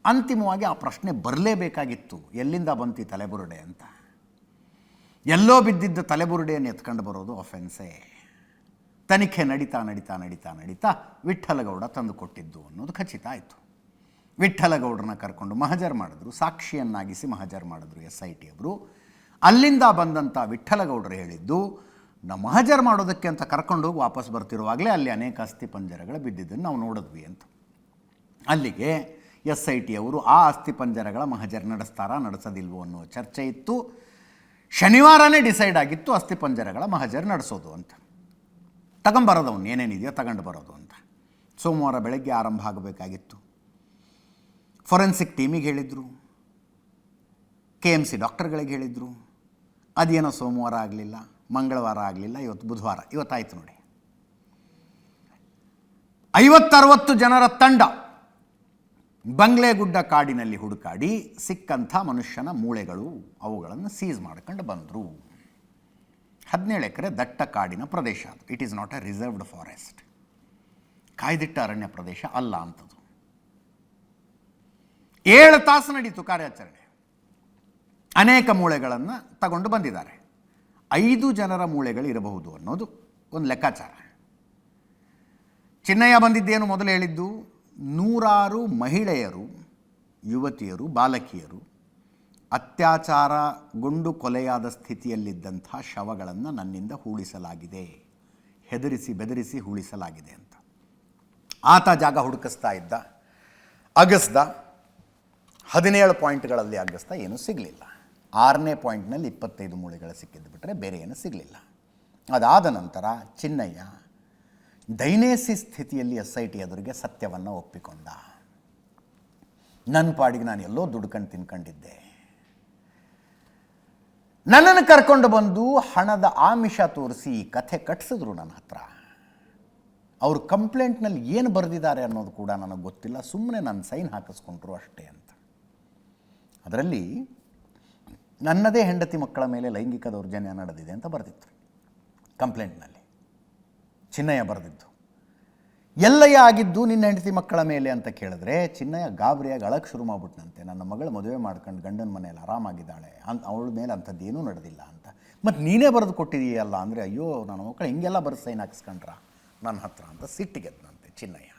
ಅಂತಿಮವಾಗಿ ಆ ಪ್ರಶ್ನೆ ಬರಲೇಬೇಕಾಗಿತ್ತು, ಎಲ್ಲಿಂದ ಬಂತು ತಲೆಬುರುಡೆ ಅಂತ. ಎಲ್ಲೋ ಬಿದ್ದಿದ್ದ ತಲೆಬುರುಡೆಯನ್ನು ಎತ್ಕೊಂಡು ಬರೋದು ಅಫೆನ್ಸೇ. ತನಿಖೆ ನಡೀತಾ ನಡೀತಾ ನಡೀತಾ ನಡೀತಾ ವಿಠ್ಠಲಗೌಡ ತಂದು ಕೊಟ್ಟಿದ್ದು ಅನ್ನೋದು ಖಚಿತ ಆಯಿತು. ವಿಠ್ಠಲಗೌಡರನ್ನ ಕರ್ಕೊಂಡು ಮಹಜರ್ ಮಾಡಿದ್ರು, ಸಾಕ್ಷಿಯನ್ನಾಗಿಸಿ ಮಹಜರ್ ಮಾಡಿದ್ರು SIT ಅವರು. ಅಲ್ಲಿಂದ ಬಂದಂಥ ವಿಠ್ಠಲಗೌಡರು ಹೇಳಿದ್ದು, ನಾವು ಮಹಜರ್ ಮಾಡೋದಕ್ಕೆ ಅಂತ ಕರ್ಕೊಂಡೋಗಿ ವಾಪಸ್ ಬರ್ತಿರುವಾಗಲೇ ಅಲ್ಲಿ ಅನೇಕ ಅಸ್ಥಿಪಂಜರಗಳು ಬಿದ್ದಿದ್ದನ್ನು ನಾವು ನೋಡಿದ್ವಿ ಅಂತ. ಅಲ್ಲಿಗೆ SIT ಅವರು ಆ ಅಸ್ಥಿಪಂಜರಗಳ ಮಹಜರ್ ನಡೆಸೋದಿಲ್ವೋ ಅನ್ನೋ ಚರ್ಚೆ ಇತ್ತು. ಶನಿವಾರನೇ ಡಿಸೈಡ್ ಆಗಿತ್ತು ಅಸ್ಥಿಪಂಜರಗಳ ಮಹಜರ್ ನಡೆಸೋದು ಅಂತ. ತಗೊಂಬರೋದು ಅವನು ಏನೇನಿದೆಯೋ ತಗೊಂಡು ಬರೋದು ಅಂತ. ಸೋಮವಾರ ಬೆಳಗ್ಗೆ ಆರಂಭ ಆಗಬೇಕಾಗಿತ್ತು. ಫೊರೆನ್ಸಿಕ್ ಟೀಮಿಗೆ ಹೇಳಿದರು, KMC ಡಾಕ್ಟರ್ಗಳಿಗೆ ಹೇಳಿದರು. ಅದೇನೋ ಸೋಮವಾರ ಆಗಲಿಲ್ಲ, ಮಂಗಳವಾರ ಆಗಲಿಲ್ಲ, ಇವತ್ತು ಬುಧವಾರ, ಇವತ್ತಾಯಿತು ನೋಡಿ. 50-60 ಜನರ ತಂಡ ಬಂಗ್ಲೆಗುಡ್ಡ ಕಾಡಿನಲ್ಲಿ ಹುಡುಕಾಡಿ ಸಿಕ್ಕಂಥ ಮನುಷ್ಯನ ಮೂಳೆಗಳು ಅವುಗಳನ್ನು ಸೀಸ್ ಮಾಡ್ಕೊಂಡು ಬಂದರು. 17 ಎಕರೆ ದಟ್ಟ ಕಾಡಿನ ಪ್ರದೇಶ ಅದು. It is not A reserved forest, ಕಾಯ್ದಿಟ್ಟ ಅರಣ್ಯ ಪ್ರದೇಶ ಅಲ್ಲ ಅಂಥದ್ದು. 7 ತಾಸು ನಡೀತು ಕಾರ್ಯಾಚರಣೆ. ಅನೇಕ ಮೂಳೆಗಳನ್ನು ತಗೊಂಡು ಬಂದಿದ್ದಾರೆ. 5 ಜನರ ಮೂಳೆಗಳು ಇರಬಹುದು ಅನ್ನೋದು ಒಂದು ಲೆಕ್ಕಾಚಾರ. ಚಿನ್ನಯ್ಯ ಬಂದಿದ್ದೇನು ಮೊದಲು ಹೇಳಿದ್ದು, 100 ಮಹಿಳೆಯರು, ಯುವತಿಯರು, ಬಾಲಕಿಯರು ಅತ್ಯಾಚಾರಗೊಂಡು ಕೊಲೆಯಾದ ಸ್ಥಿತಿಯಲ್ಲಿದ್ದಂಥ ಶವಗಳನ್ನು ನನ್ನಿಂದ ಹೂಳಿಸಲಾಗಿದೆ, ಹೆದರಿಸಿ ಬೆದರಿಸಿ ಹೂಳಿಸಲಾಗಿದೆ ಅಂತ. ಆತ ಜಾಗ ಹುಡುಕಿಸ್ತಾ ಇದ್ದ, ಅಗಸ್ದ. 17 ಪಾಯಿಂಟ್ಗಳಲ್ಲಿ ಅಗಸ್ದ, ಏನೂ ಸಿಗಲಿಲ್ಲ. 6ನೇ ಪಾಯಿಂಟ್ನಲ್ಲಿ 25 ಮೂಳೆಗಳು ಸಿಕ್ಕಿದ್ದು ಬಿಟ್ಟರೆ ಬೇರೆ ಏನೂ ಸಿಗಲಿಲ್ಲ. ಅದಾದ ನಂತರ ಚಿನ್ನಯ್ಯ ದೈನೇಸಿ ಸ್ಥಿತಿಯಲ್ಲಿ SIT ಎದುರಿಗೆ ಸತ್ಯವನ್ನು ಒಪ್ಪಿಕೊಂಡ. ನನ್ನ ಪಾಡಿಗೆ ನಾನು ಎಲ್ಲೋ ದುಡ್ಕೊಂಡು ತಿನ್ಕೊಂಡಿದ್ದೆ, ನನ್ನನ್ನು ಕರ್ಕೊಂಡು ಬಂದು ಹಣದ ಆಮಿಷ ತೋರಿಸಿ ಕಥೆ ಕಟ್ಟಿಸಿದ್ರು ನನ್ನ ಹತ್ರ. ಅವರು ಕಂಪ್ಲೇಂಟ್ನಲ್ಲಿ ಏನು ಬರೆದಿದ್ದಾರೆ ಅನ್ನೋದು ಕೂಡ ನನಗೆ ಗೊತ್ತಿಲ್ಲ, ಸುಮ್ಮನೆ ನನ್ನ ಸೈನ್ ಹಾಕಿಸ್ಕೊಂಡ್ರು ಅಷ್ಟೇ ಅಂತ. ಅದರಲ್ಲಿ ನನ್ನದೇ ಹೆಂಡತಿ ಮಕ್ಕಳ ಮೇಲೆ ಲೈಂಗಿಕ ದೌರ್ಜನ್ಯ ನಡೆದಿದೆ ಅಂತ ಬರೆದಿತ್ತು ಕಂಪ್ಲೇಂಟ್ನಲ್ಲಿ. ಚಿನ್ನಯ್ಯ ಬರೆದಿದ್ದು. ಎಲ್ಲಯ್ಯ ಆಗಿದ್ದು ನಿನ್ನ ಹೆಂಡತಿ ಮಕ್ಕಳ ಮೇಲೆ ಅಂತ ಕೇಳಿದ್ರೆ ಚಿನ್ನಯ್ಯ ಗಾಬರಿಯಾಗಿ ಅಳಕ್ಕೆ ಶುರು ಮಾಡ್ಬಿಟ್ನಂತೆ. ನನ್ನ ಮಗಳು ಮದುವೆ ಮಾಡ್ಕೊಂಡು ಗಂಡನ ಮನೆಯಲ್ಲಿ ಆರಾಮಾಗಿದ್ದಾಳೆ, ಅವಳ ಮೇಲೆ ಅಂಥದ್ದು ಏನೂ ನಡೆದಿಲ್ಲ ಅಂತ. ಮತ್ತು ನೀನೇ ಬರೆದು ಕೊಟ್ಟಿದೀಯಲ್ಲ ಅಂದರೆ, ಅಯ್ಯೋ ನನ್ನ ಮಕ್ಕಳು ಹಿಂಗೆಲ್ಲ ಬರೆದು ಸೈನ್ ಹಾಕಿಸ್ಕೊಂಡ್ರ ನನ್ನ ಹತ್ರ ಅಂತ ಸಿಟ್ಟಿಗೆದ್ನಂತೆ ಚಿನ್ನಯ್ಯ.